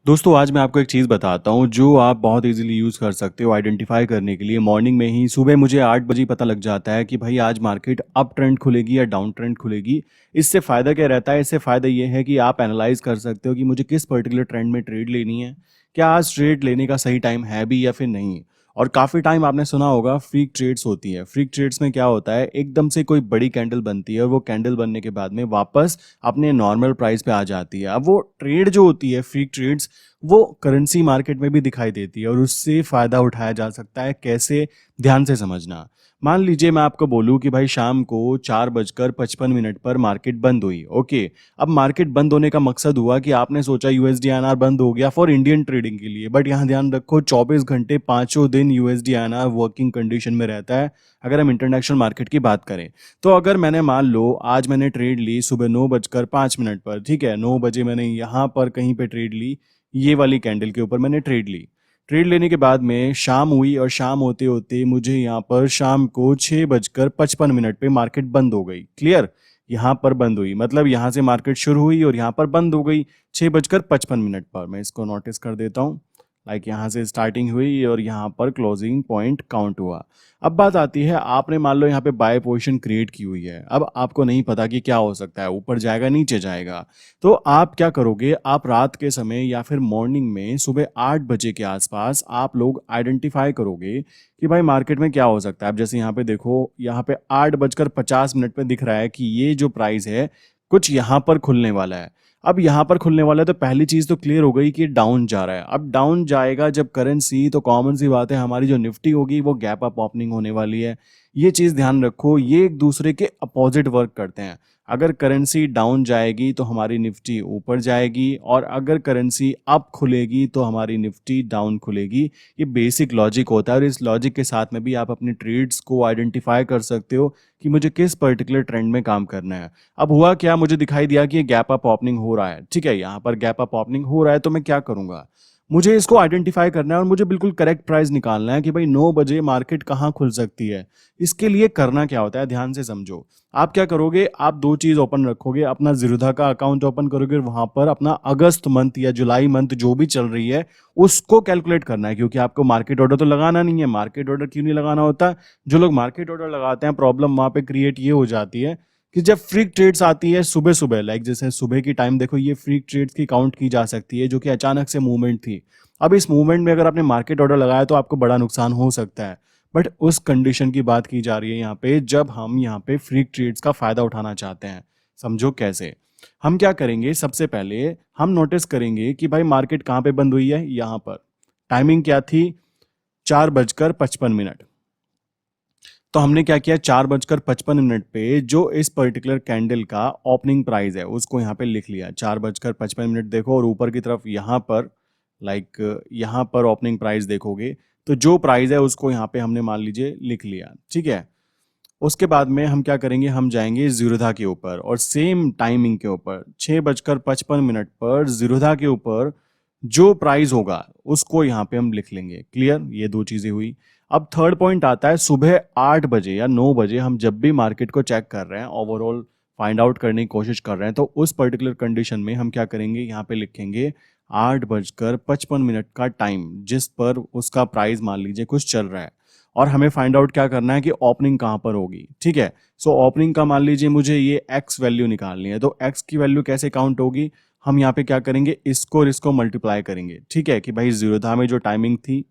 दोस्तों आज मैं आपको एक चीज़ बताता हूँ जो आप बहुत इजीली यूज़ कर सकते हो आइडेंटिफाई करने के लिए। मॉर्निंग में ही सुबह मुझे 8 बजे पता लग जाता है कि भाई आज मार्केट अप ट्रेंड खुलेगी या डाउन ट्रेंड खुलेगी। इससे फ़ायदा क्या रहता है? इससे फ़ायदा ये है कि आप एनालाइज़ कर सकते हो कि मुझे किस पर्टिकुलर ट्रेंड में ट्रेड लेनी है। क्या आज ट्रेड लेने का सही टाइम है भी या फिर नहीं? और काफ़ी टाइम आपने सुना होगा फ्रीक ट्रेड्स होती है। फ्रीक ट्रेड्स में क्या होता है, एकदम से कोई बड़ी कैंडल बनती है और वो कैंडल बनने के बाद में वापस अपने नॉर्मल प्राइस पे आ जाती है। अब वो ट्रेड जो होती है फ्रीक ट्रेड्स, वो करेंसी मार्केट में भी दिखाई देती है और उससे फ़ायदा उठाया जा सकता है। कैसे? ध्यान से समझना। मान लीजिए मैं आपको बोलूँ कि भाई शाम को 4:55 पर मार्केट बंद हुई, ओके। अब मार्केट बंद होने का मकसद हुआ कि आपने सोचा यूएसडी आईएनआर बंद हो गया फॉर इंडियन ट्रेडिंग के लिए, बट यहाँ ध्यान रखो 24 घंटे पाँचों दिन यूएसडी आईएनआर वर्किंग कंडीशन में रहता है अगर हम इंटरनेशनल मार्केट की बात करें। तो अगर मैंने मान लो आज मैंने ट्रेड ली सुबह 9:05 पर, ठीक है, 9 बजे मैंने यहाँ पर कहीं पे ट्रेड ली, ये वाली कैंडल के ऊपर मैंने ट्रेड ली। ट्रेड लेने के बाद में शाम हुई और शाम होते होते मुझे यहाँ पर शाम को 6:55 पे मार्केट बंद हो गई। क्लियर? यहाँ पर बंद हुई मतलब यहाँ से मार्केट शुरू हुई और यहाँ पर बंद हो गई 6:55 पर। मैं इसको नोटिस कर देता हूँ। लाइक यहाँ से स्टार्टिंग हुई और यहाँ पर क्लोजिंग पॉइंट काउंट हुआ। अब बात आती है, आपने मान लो यहाँ पे बाय पोजीशन क्रिएट की हुई है। अब आपको नहीं पता कि क्या हो सकता है, ऊपर जाएगा नीचे जाएगा। तो आप क्या करोगे, आप रात के समय या फिर मॉर्निंग में सुबह 8 बजे के आसपास आप लोग आइडेंटिफाई करोगे कि भाई मार्केट में क्या हो सकता है। अब जैसे यहाँ पे देखो, यहाँ पे 8:50 पे दिख रहा है कि ये जो प्राइस है कुछ यहाँ पर खुलने वाला है। अब यहाँ पर खुलने वाला है तो पहली चीज तो क्लियर हो गई कि डाउन जा रहा है। अब डाउन जाएगा जब करेंसी, तो कॉमन सी बात है हमारी जो निफ्टी होगी वो गैप अप ओपनिंग होने वाली है। ये चीज ध्यान रखो, ये एक दूसरे के अपोजिट वर्क करते हैं। अगर करेंसी डाउन जाएगी तो हमारी निफ्टी ऊपर जाएगी और अगर करेंसी अप खुलेगी तो हमारी निफ्टी डाउन खुलेगी। ये बेसिक लॉजिक होता है और इस लॉजिक के साथ में भी आप अपनी ट्रेड्स को आइडेंटिफाई कर सकते हो कि मुझे किस पर्टिकुलर ट्रेंड में काम करना है। अब हुआ क्या, मुझे दिखाई दिया कि ये गैप अप ओपनिंग हो रहा है, ठीक है, यहाँ पर गैप अप ओपनिंग हो रहा है, तो मैं क्या करूंगा, मुझे इसको आइडेंटिफाई करना है और मुझे बिल्कुल करेक्ट प्राइस निकालना है कि भाई 9 बजे मार्केट कहाँ खुल सकती है। इसके लिए करना क्या होता है, ध्यान से समझो। आप क्या करोगे, आप दो चीज ओपन रखोगे, अपना जीरोधा का अकाउंट ओपन करोगे, वहां पर अपना अगस्त मंथ या जुलाई मंथ जो भी चल रही है उसको कैलकुलेट करना है, क्योंकि आपको मार्केट ऑर्डर तो लगाना नहीं है। मार्केट ऑर्डर क्यों नहीं लगाना होता? जो लोग मार्केट ऑर्डर लगाते हैं, प्रॉब्लम वहां पे क्रिएट ये हो जाती है कि जब फ्रीक ट्रेड्स आती है सुबह सुबह, लाइक जैसे सुबह की टाइम देखो, ये फ्रीक ट्रेड्स की काउंट की जा सकती है जो कि अचानक से मूवमेंट थी। अब इस मूवमेंट में अगर आपने मार्केट ऑर्डर लगाया तो आपको बड़ा नुकसान हो सकता है। बट उस कंडीशन की बात की जा रही है यहाँ पे जब हम यहाँ पे फ्रीक ट्रेड्स का फायदा उठाना चाहते हैं। समझो कैसे। हम क्या करेंगे, सबसे पहले हम नोटिस करेंगे कि भाई मार्केट कहाँ पे बंद हुई है। यहाँ पर टाइमिंग क्या थी, 4:55। तो हमने क्या किया, 4:55 पे जो इस पर्टिकुलर कैंडल का ओपनिंग प्राइस है उसको यहाँ पे लिख लिया। 4:55 देखो और ऊपर की तरफ यहाँ पर, लाइक यहाँ पर ओपनिंग प्राइस देखोगे तो जो प्राइस है उसको यहाँ पे हमने मान लीजिए लिख लिया, ठीक है। उसके बाद में हम क्या करेंगे, हम जाएंगे जीरोधा के ऊपर और सेम टाइमिंग के ऊपर 6:55 पर जीरोधा के ऊपर जो प्राइस होगा उसको यहाँ पे हम लिख लेंगे। क्लियर? ये दो चीजें हुई। अब थर्ड पॉइंट आता है, सुबह 8 बजे या 9 बजे हम जब भी मार्केट को चेक कर रहे हैं, ओवरऑल फाइंड आउट करने की कोशिश कर रहे हैं, तो उस पर्टिकुलर कंडीशन में हम क्या करेंगे, यहाँ पे लिखेंगे 8:55 का टाइम जिस पर उसका प्राइस मान लीजिए कुछ चल रहा है और हमें फाइंड आउट क्या करना है कि ओपनिंग कहाँ पर होगी, ठीक है। सो ओपनिंग का मान लीजिए मुझे ये एक्स वैल्यू निकालनी है, तो एक्स की वैल्यू कैसे काउंट होगी, हम यहाँ पे क्या करेंगे, इसको और इसको मल्टीप्लाई करेंगे, ठीक है, कि भाई जीरोधा में जो टाइमिंग थी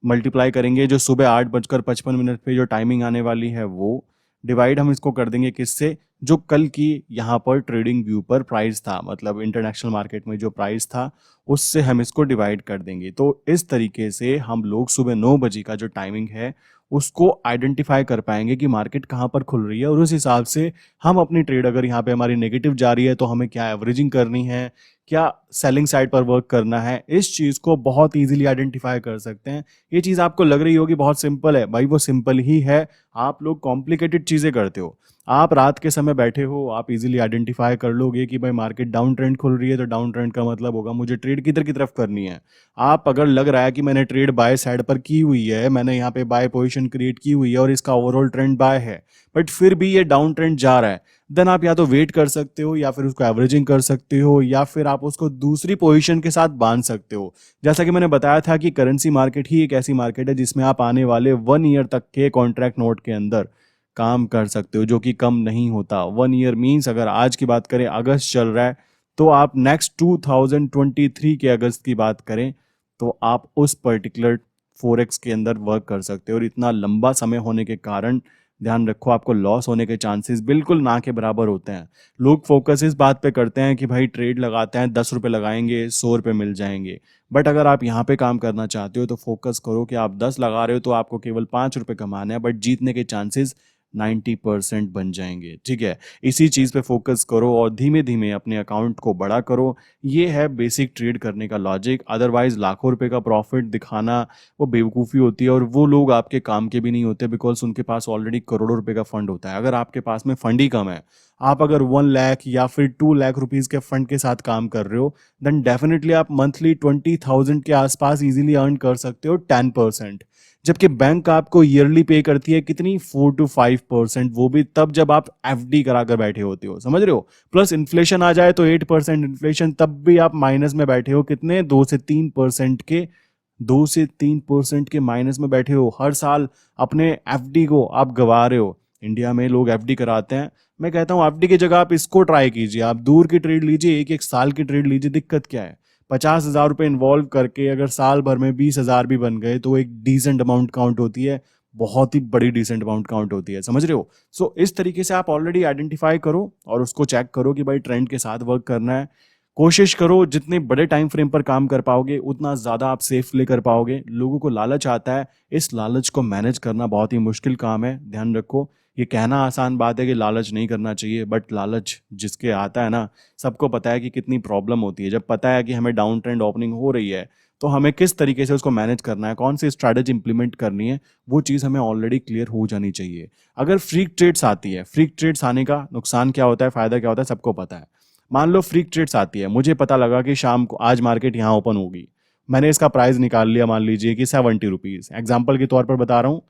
मल्टीप्लाई करेंगे जो सुबह 8:55 पे जो टाइमिंग आने वाली है वो, डिवाइड हम इसको कर देंगे किससे, जो कल की यहाँ पर ट्रेडिंग व्यू पर प्राइस था, मतलब इंटरनेशनल मार्केट में जो प्राइस था उससे हम इसको डिवाइड कर देंगे। तो इस तरीके से हम लोग सुबह 9 बजे का जो टाइमिंग है उसको आइडेंटिफाई कर पाएंगे कि मार्केट कहाँ पर खुल रही है और उस हिसाब से हम अपनी ट्रेड, अगर यहाँ पे हमारी नेगेटिव जा रही है तो हमें क्या एवरेजिंग करनी है, क्या सेलिंग साइड पर वर्क करना है, इस चीज को बहुत इजीली आइडेंटिफाई कर सकते हैं। ये चीज आपको लग रही होगी बहुत सिंपल है, भाई वो सिंपल ही है। आप लोग कॉम्प्लिकेटेड चीजें करते हो। आप रात के समय बैठे हो, आप इजीली आइडेंटिफाई कर लोगे कि भाई मार्केट डाउन ट्रेंड खुल रही है तो डाउन ट्रेंड का मतलब होगा मुझे ट्रेड किधर की तरफ करनी है। आप अगर लग रहा है कि मैंने ट्रेड बाय साइड पर की हुई है, मैंने यहाँ पे बाय पोजीशन क्रिएट की हुई है और इसका ओवरऑल ट्रेंड बाय है, बट फिर भी ये डाउन ट्रेंड जा रहा है, देन आप या तो वेट कर सकते हो या फिर उसको एवरेजिंग कर सकते हो या फिर आप उसको दूसरी पोजीशन के साथ बांध सकते हो। जैसा कि मैंने बताया था कि करेंसी मार्केट ही एक ऐसी मार्केट है जिसमें आप आने वाले 1 ईयर तक के कॉन्ट्रैक्ट नोट के अंदर काम कर सकते हो, जो कि कम नहीं होता। 1 ईयर मीन्स अगर आज की बात करें अगस्त चल रहा है तो आप नेक्स्ट 2023 के अगस्त की बात करें तो आप उस पर्टिकुलर फोरेक्स के अंदर वर्क कर सकते हो। और इतना लंबा समय होने के कारण ध्यान रखो आपको लॉस होने के चांसेस बिल्कुल ना के बराबर होते हैं। लोग फोकस इस बात पे करते हैं कि भाई ट्रेड लगाते हैं, 10 रुपए लगाएंगे 100 रुपए मिल जाएंगे। बट अगर आप यहाँ पे काम करना चाहते हो तो फोकस करो कि आप 10 लगा रहे हो तो आपको केवल 5 रुपए कमाना है, बट जीतने के चांसेस 90% बन जाएंगे। ठीक है, इसी चीज़ पे फोकस करो और धीमे धीमे अपने अकाउंट को बड़ा करो। ये है बेसिक ट्रेड करने का लॉजिक। अदरवाइज लाखों रुपए का प्रॉफिट दिखाना वो बेवकूफ़ी होती है और वो लोग आपके काम के भी नहीं होते, बिकॉज उनके पास ऑलरेडी करोड़ों रुपए का फंड होता है। अगर आपके पास में फंड ही कम है, आप अगर 1 लाख या फिर 2 लाख रुपीज़ के फंड के साथ काम कर रहे हो, देन डेफिनेटली आप मंथली 20,000 के आसपास इजीली अर्न कर सकते हो 10%। जबकि बैंक आपको ईयरली पे करती है कितनी, 4 to 5%, वो भी तब जब आप एफडी करा कर बैठे होते हो। समझ रहे हो? प्लस इन्फ्लेशन आ जाए तो 8% इन्फ्लेशन, तब भी आप माइनस में बैठे हो कितने, 2 से 3% के माइनस में बैठे हो। हर साल अपने एफडी को आप गवा रहे हो। इंडिया में लोग एफडी कराते हैं, मैं कहता हूँ एफडी की जगह आप इसको ट्राई कीजिए। आप दूर की ट्रेड लीजिए, एक एक साल की ट्रेड लीजिए। दिक्कत क्या है, 50,000 रुपये इन्वॉल्व करके अगर साल भर में 20,000 भी बन गए तो एक डिसेंट अमाउंट काउंट होती है, बहुत ही बड़ी डिसेंट अमाउंट काउंट होती है। समझ रहे हो? सो इस तरीके से आप ऑलरेडी आइडेंटिफाई करो और उसको चेक करो कि भाई ट्रेंड के साथ वर्क करना है। कोशिश करो जितने बड़े टाइम फ्रेम पर काम कर पाओगे उतना ज़्यादा आप सेफली कर पाओगे। लोगों को लालच आता है, इस लालच को मैनेज करना बहुत ही मुश्किल काम है। ध्यान रखो, ये कहना आसान बात है कि लालच नहीं करना चाहिए, बट लालच जिसके आता है ना, सबको पता है कि कितनी प्रॉब्लम होती है। जब पता है कि हमें डाउन ट्रेंड ओपनिंग हो रही है तो हमें किस तरीके से उसको मैनेज करना है, कौन सी स्ट्रैटेजी इंप्लीमेंट करनी है, वो चीज़ हमें ऑलरेडी क्लियर हो जानी चाहिए। अगर फ्रीक ट्रेड्स आती है, फ्रीक ट्रेड्स आने का नुकसान क्या होता है, फायदा क्या होता है, सबको पता है। मान लो फ्रीक ट्रेड्स आती है, मुझे पता लगा कि शाम को आज मार्केट यहाँ ओपन होगी, मैंने इसका प्राइस निकाल लिया, मान लीजिए कि 70 रुपीज़, एग्जाम्पल के तौर पर बता रहा हूँ।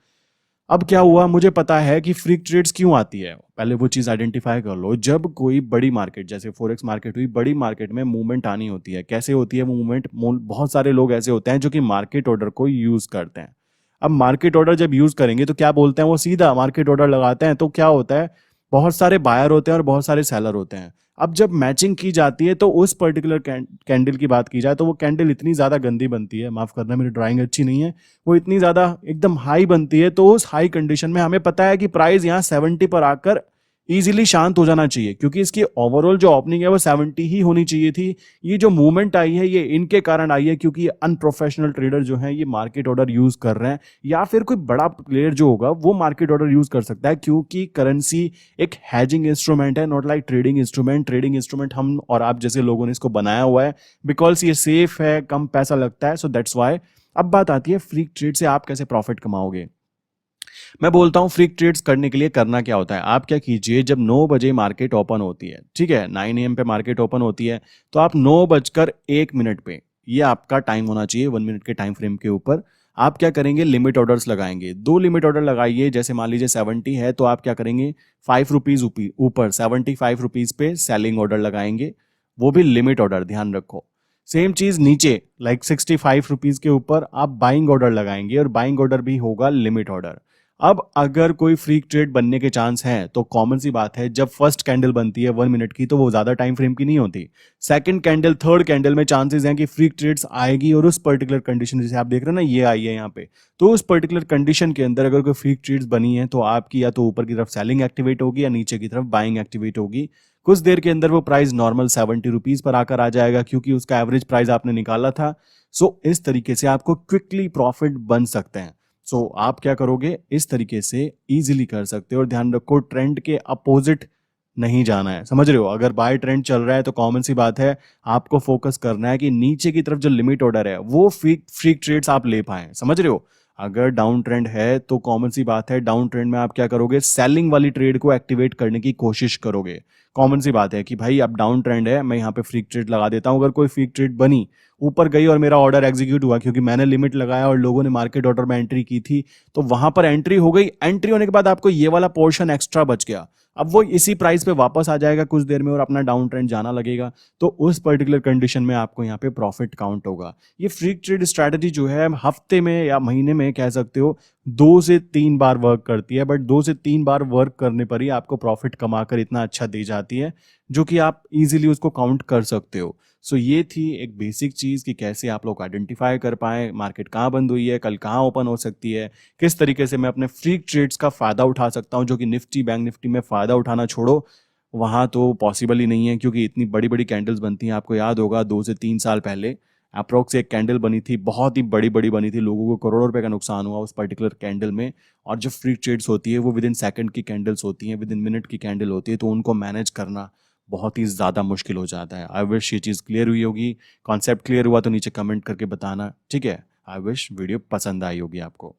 अब क्या हुआ, मुझे पता है कि फ्रीक ट्रेड्स क्यों आती है। पहले वो चीज़ आइडेंटिफाई कर लो। जब कोई बड़ी मार्केट जैसे फॉरेक्स मार्केट हुई, बड़ी मार्केट में मूवमेंट आनी होती है। कैसे होती है वो मूवमेंट, बहुत सारे लोग ऐसे होते हैं जो कि मार्केट ऑर्डर को यूज़ करते हैं। अब मार्केट ऑर्डर जब यूज़ करेंगे तो क्या बोलते हैं, वो सीधा मार्केट ऑर्डर लगाते हैं। तो क्या होता है, बहुत सारे बायर होते हैं और बहुत सारे सेलर होते हैं। अब जब मैचिंग की जाती है तो उस पर्टिकुलर कैंडल की बात की जाए तो वो कैंडल इतनी ज़्यादा गंदी बनती है, माफ़ करना मेरी ड्राइंग अच्छी नहीं है, वो इतनी ज़्यादा एकदम हाई बनती है। तो उस हाई कंडीशन में हमें पता है कि प्राइस यहाँ 70 पर आकर इजीली शांत हो जाना चाहिए, क्योंकि इसकी ओवरऑल जो ओपनिंग है वो 70 ही होनी चाहिए थी। ये जो मूवमेंट आई है ये इनके कारण आई है, क्योंकि अनप्रोफेशनल ट्रेडर जो हैं ये मार्केट ऑर्डर यूज कर रहे हैं, या फिर कोई बड़ा प्लेयर जो होगा वो मार्केट ऑर्डर यूज कर सकता है, क्योंकि करेंसी एक हैजिंग इंस्ट्रूमेंट है, not like trading instrument. Trading instrument हम और आप जैसे लोगों ने इसको बनाया हुआ है बिकॉज ये सेफ है, कम पैसा लगता है, सो दैट्स वाई। अब बात आती है फ्रीक ट्रेड से आप कैसे प्रॉफिट कमाओगे। मैं बोलता हूँ फ्रीक ट्रेड्स करने के लिए करना क्या होता है, आप क्या कीजिए, जब 9 बजे मार्केट ओपन होती है, ठीक है, 9 AM पे मार्केट ओपन होती है, तो आप 9:01 पे, ये आपका टाइम होना चाहिए 1 मिनट के टाइम फ्रेम के ऊपर, आप क्या करेंगे, लिमिट ऑर्डर्स लगाएंगे। 2 लिमिट ऑर्डर लगाइए। जैसे मान लीजिए 70 है तो आप क्या करेंगे, 5 रुपीज़ ऊपर 75 रुपीज़ पे सेलिंग ऑर्डर लगाएंगे, वो भी लिमिट ऑर्डर, ध्यान रखो। सेम चीज नीचे लाइक 65 रुपीज के ऊपर आप बाइंग ऑर्डर लगाएंगे और बाइंग ऑर्डर भी होगा लिमिट ऑर्डर। अब अगर कोई फ्रीक ट्रेड बनने के चांस हैं तो कॉमन सी बात है, जब फर्स्ट कैंडल बनती है 1 मिनट की तो वो ज्यादा टाइम फ्रेम की नहीं होती। सेकंड कैंडल, थर्ड कैंडल में चांसेस हैं कि फ्रीक ट्रेड्स आएगी और उस पर्टिकुलर कंडीशन, जैसे आप देख रहे हैं ना ये आई है यहाँ पे, तो उस पर्टिकुलर कंडीशन के अंदर अगर कोई फ्रीक ट्रेड्स बनी है तो आपकी या तो ऊपर की तरफ सेलिंग एक्टिवेट होगी या नीचे की तरफ बाइंग एक्टिवेट होगी। कुछ देर के अंदर वो प्राइस नॉर्मल 70 रुपीज पर आकर आ जाएगा, क्योंकि उसका एवरेज प्राइस आपने निकाला था। सो इस तरीके से आपको क्विकली प्रॉफिट बन सकते हैं। सो आप क्या करोगे, इस तरीके से इजीली कर सकते हो। और ध्यान रखो, ट्रेंड के अपोजिट नहीं जाना है, समझ रहे हो। अगर बाय ट्रेंड चल रहा है तो कॉमन सी बात है, आपको फोकस करना है कि नीचे की तरफ जो लिमिट ऑर्डर है वो फ्रीक ट्रेड्स आप ले पाए, समझ रहे हो। अगर डाउन ट्रेंड है तो कॉमन सी बात है, डाउन ट्रेंड में आप क्या करोगे, सेलिंग वाली ट्रेड को एक्टिवेट करने की कोशिश करोगे। कॉमन सी बात है कि भाई अब डाउन ट्रेंड है, मैं यहाँ पे फ्रीक ट्रेड लगा देता हूँ। अगर कोई फ्रीक ट्रेड बनी, ऊपर गई और मेरा ऑर्डर एग्जीक्यूट हुआ, क्योंकि मैंने लिमिट लगाया और लोगों ने मार्केट ऑर्डर में एंट्री की थी, तो वहां पर एंट्री हो गई। एंट्री होने के बाद आपको ये वाला पोर्शन एक्स्ट्रा बच गया। अब वो इसी प्राइस पे वापस आ जाएगा कुछ देर में और अपना डाउन ट्रेंड जाना लगेगा, तो उस पर्टिकुलर कंडीशन में आपको यहाँ पे प्रॉफिट काउंट होगा। ये फ्री ट्रेड स्ट्रैटेजी जो है हफ्ते में या महीने में कह सकते हो 2 से 3 बार वर्क करती है, बट 2 से 3 बार वर्क करने पर ही आपको प्रॉफिट कमाकर इतना अच्छा दे जाती है जो कि आप इजीली उसको काउंट कर सकते हो। सो ये थी एक बेसिक चीज़ कि कैसे आप लोग आइडेंटिफाई कर पाएँ मार्केट कहाँ बंद हुई है, कल कहाँ ओपन हो सकती है, किस तरीके से मैं अपने फ्री ट्रेड्स का फ़ायदा उठा सकता हूँ, जो कि निफ्टी बैंक निफ्टी में फ़ायदा उठाना छोड़ो, वहाँ तो पॉसिबल ही नहीं है क्योंकि इतनी बड़ी बड़ी कैंडल्स बनती हैं। आपको याद होगा 2 से 3 साल पहले अप्रोक्स एक कैंडल बनी थी, बहुत ही बड़ी बड़ी बनी थी, लोगों को करोड़ों रुपए का नुकसान हुआ उस पर्टिकुलर कैंडल में। और जो फ्री ट्रेड्स होती है वो विद इन सेकंड की कैंडल्स होती हैं, विद इन मिनट की कैंडल होती है, तो उनको मैनेज करना बहुत ही ज़्यादा मुश्किल हो जाता है। आई विश ये चीज़ क्लियर हुई होगी। कॉन्सेप्ट क्लियर हुआ तो नीचे कमेंट करके बताना, ठीक है। आई विश वीडियो पसंद आई होगी आपको।